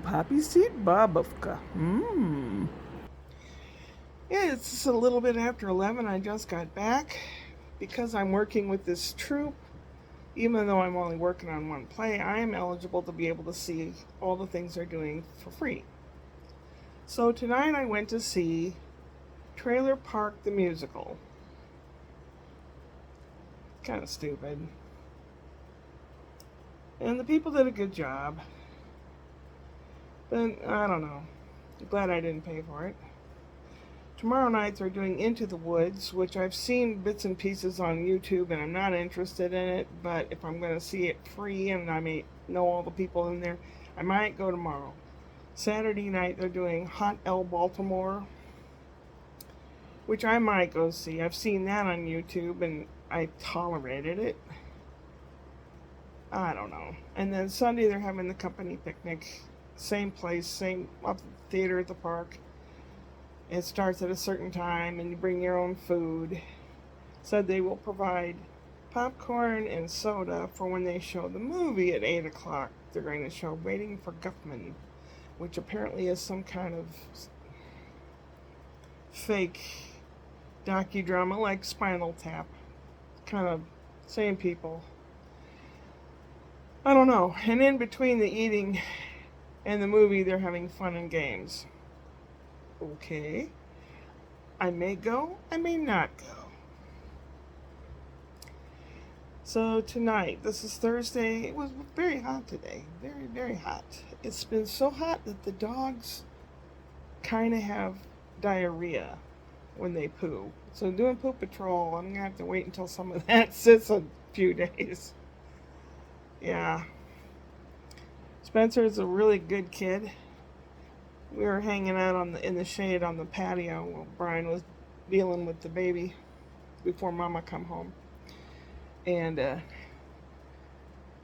Poppy seed babovka. Yeah, it's a little bit after 11. I just got back. Because I'm working with this troupe, even though I'm only working on one play, I am eligible to be able to see all the things they're doing for free. So tonight I went to see Trailer Park the Musical. Kind of stupid. And the people did a good job. But I don't know. I'm glad I didn't pay for it. Tomorrow night they're doing Into the Woods, which I've seen bits and pieces on YouTube and I'm not interested in it, but if I'm going to see it free and I may know all the people in there, I might go tomorrow. Saturday night they're doing Hot L Baltimore, which I might go see. I've seen that on YouTube and I tolerated it. I don't know. And then Sunday they're having the company picnic. Same place, same up at the theater at the park. It starts at a certain time and you bring your own food. Said they will provide popcorn and soda for when they show the movie at 8 o'clock. They're going to show Waiting for Guffman, which apparently is some kind of fake docudrama like Spinal Tap. Kind of same people. I don't know. And in between the eating and the movie, they're having fun and games. Okay. I may go, I may not go. So tonight, this is Thursday. It was very hot today. Very, very hot. It's been so hot that the dogs kind of have diarrhea when they poo. So doing Poo Patrol, I'm going to have to wait until some of that sits a few days. Yeah. Spencer's a really good kid. We were hanging out in the shade on the patio while Brian was dealing with the baby before Mama come home. And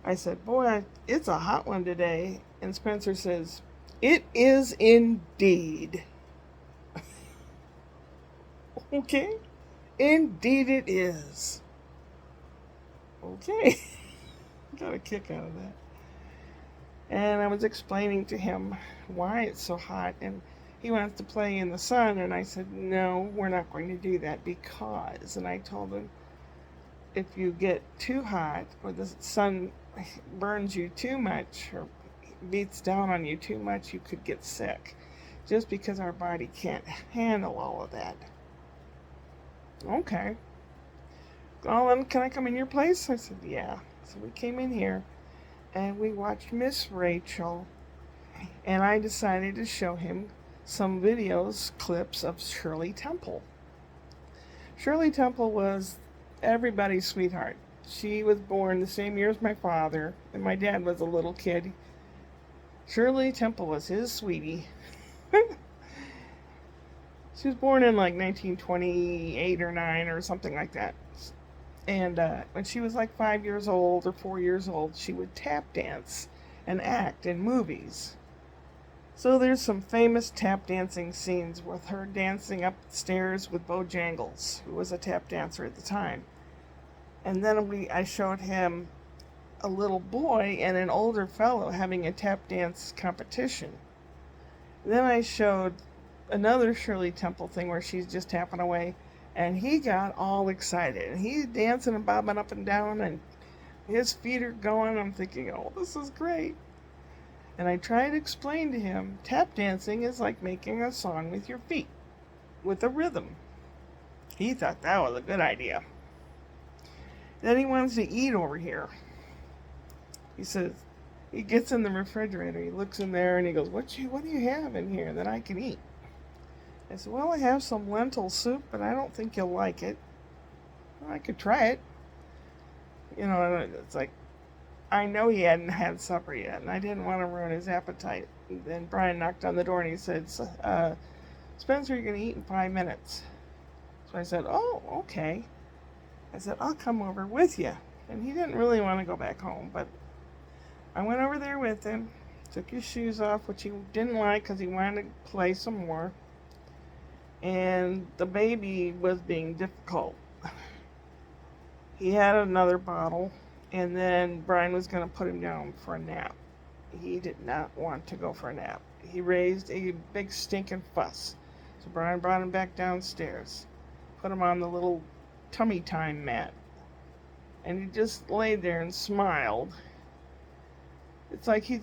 I said, boy, it's a hot one today. And Spencer says, it is indeed. Okay? Indeed it is. Okay. Got a kick out of that. And I was explaining to him why it's so hot. And he wants to play in the sun. And I said, no, we're not going to do that because. And I told him, if you get too hot or the sun burns you too much or beats down on you too much, you could get sick just because our body can't handle all of that. Okay. Well, then can I come in your place? I said, yeah. So we came in here and we watched Miss Rachel, and I decided to show him some videos, clips of Shirley Temple. Shirley Temple was everybody's sweetheart. She was born the same year as my father, and my dad was a little kid. Shirley Temple was his sweetie. She was born in like 1928 or 9 or something like that. And when she was like 5 years old or 4 years old, she would tap dance and act in movies. So there's some famous tap dancing scenes with her dancing upstairs with Bojangles, who was a tap dancer at the time. And then I showed him a little boy and an older fellow having a tap dance competition. Then I showed another Shirley Temple thing where she's just tapping away, and he got all excited. And he's dancing and bobbing up and down, and his feet are going. I'm thinking, oh, this is great. And I tried to explain to him, tap dancing is like making a song with your feet, with a rhythm. He thought that was a good idea. Then he wants to eat over here. He says, he gets in the refrigerator, he looks in there and he goes, what do you have in here that I can eat? I said, well, I have some lentil soup, but I don't think you'll like it. Well, I could try it. You know, it's like, I know he hadn't had supper yet, and I didn't want to ruin his appetite. And then Brian knocked on the door and he said, Spencer, you're going to eat in 5 minutes. So I said, oh, okay. I said, I'll come over with you. And he didn't really want to go back home, but I went over there with him, took his shoes off, which he didn't like because he wanted to play some more. And the baby was being difficult. He had another bottle, and then Brian was going to put him down for a nap. He did not want to go for a nap. He raised a big stinking fuss. So Brian brought him back downstairs, put him on the little tummy time mat, and he just laid there and smiled. It's like he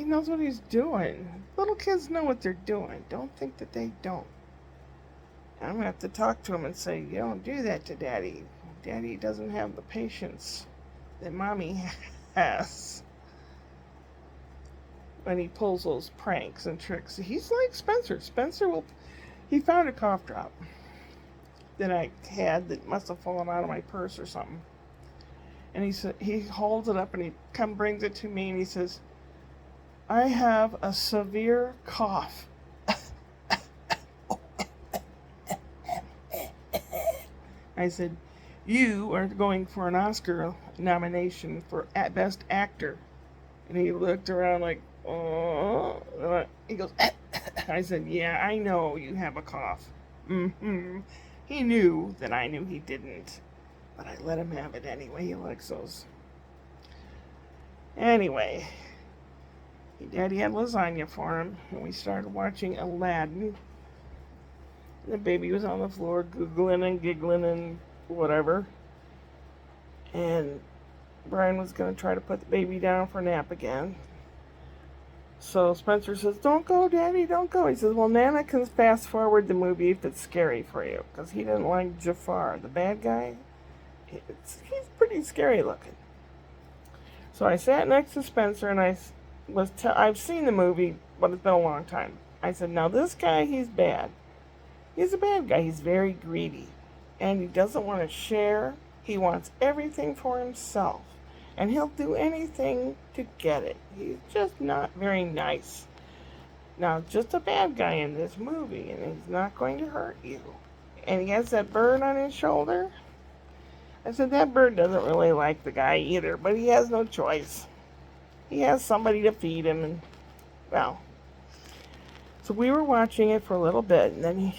knows what he's doing. Little kids know what they're doing. Don't think that they don't. I'm gonna have to talk to him and say, you don't do that to Daddy. Daddy doesn't have the patience that Mommy has when he pulls those pranks and tricks. He's like Spencer. He found a cough drop that I had that must have fallen out of my purse or something. And he holds it up and he brings it to me and he says, I have a severe cough. I said, you are going for an Oscar nomination for Best Actor. And he looked around like, oh. He goes, I said, yeah, I know you have a cough. Mm-hmm. He knew that I knew he didn't. But I let him have it anyway. He likes those. Anyway, Daddy had lasagna for him. And we started watching Aladdin. The baby was on the floor googling and giggling and whatever. And Brian was going to try to put the baby down for a nap again. So Spencer says, don't go, Daddy, don't go. He says, well, Nana can fast forward the movie if it's scary for you. Because he didn't like Jafar, the bad guy. He's pretty scary looking. So I sat next to Spencer and I've seen the movie, but it's been a long time. I said, now this guy, he's bad. He's a bad guy. He's very greedy. And he doesn't want to share. He wants everything for himself. And he'll do anything to get it. He's just not very nice. Now, just a bad guy in this movie, and he's not going to hurt you. And he has that bird on his shoulder. I said, that bird doesn't really like the guy either, but he has no choice. He has somebody to feed him, and, well. So we were watching it for a little bit, and then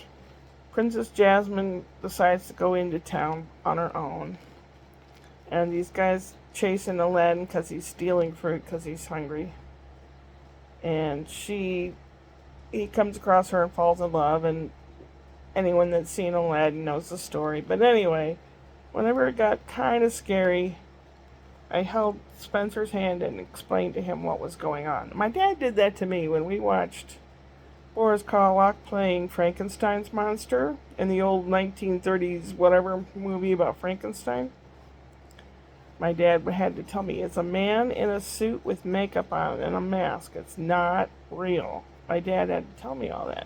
Princess Jasmine decides to go into town on her own. And these guys chasing Aladdin because he's stealing fruit because he's hungry. And he comes across her and falls in love, and anyone that's seen Aladdin knows the story. But anyway, whenever it got kind of scary, I held Spencer's hand and explained to him what was going on. My dad did that to me when we watched Boris Karloff playing Frankenstein's monster in the old 1930s whatever movie about Frankenstein. My dad had to tell me, it's a man in a suit with makeup on and a mask. It's not real. My dad had to tell me all that.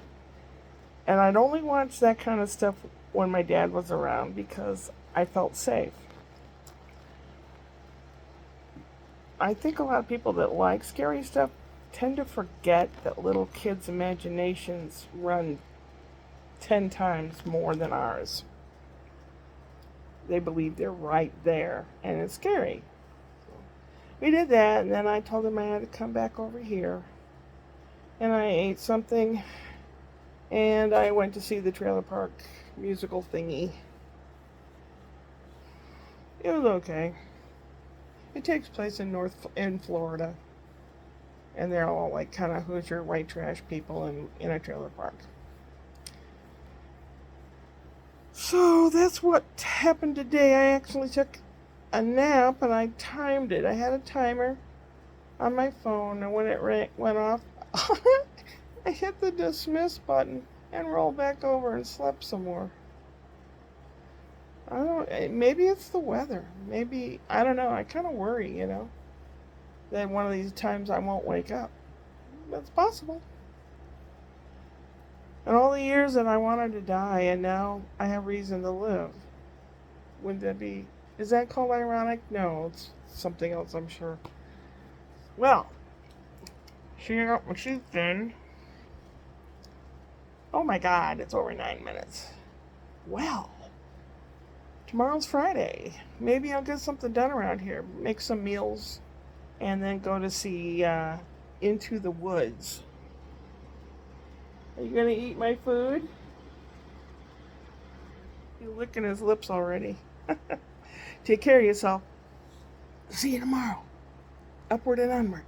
And I'd only watch that kind of stuff when my dad was around because I felt safe. I think a lot of people that like scary stuff tend to forget that little kids' imaginations run 10 times more than ours. They believe they're right there, and it's scary. We did that, and then I told him I had to come back over here. And I ate something, and I went to see the trailer park musical thingy. It was okay. It takes place in Florida. And they're all like kind of Hoosier white trash people in a trailer park. So that's what happened today. I actually took a nap and I timed it. I had a timer on my phone, and when it went off, I hit the dismiss button and rolled back over and slept some more. Maybe it's the weather. Maybe, I don't know. I kind of worry, that one of these times I won't wake up. That's possible. And all the years that I wanted to die, and now I have reason to live. Wouldn't that be... Is that called ironic? No, it's something else, I'm sure. Well, she got my teeth in. Oh my God, it's over 9 minutes. Well, tomorrow's Friday. Maybe I'll get something done around here. Make some meals, and then go to see Into the Woods. Are you going to eat my food? He's licking his lips already. Take care of yourself. See you tomorrow. Upward and onward.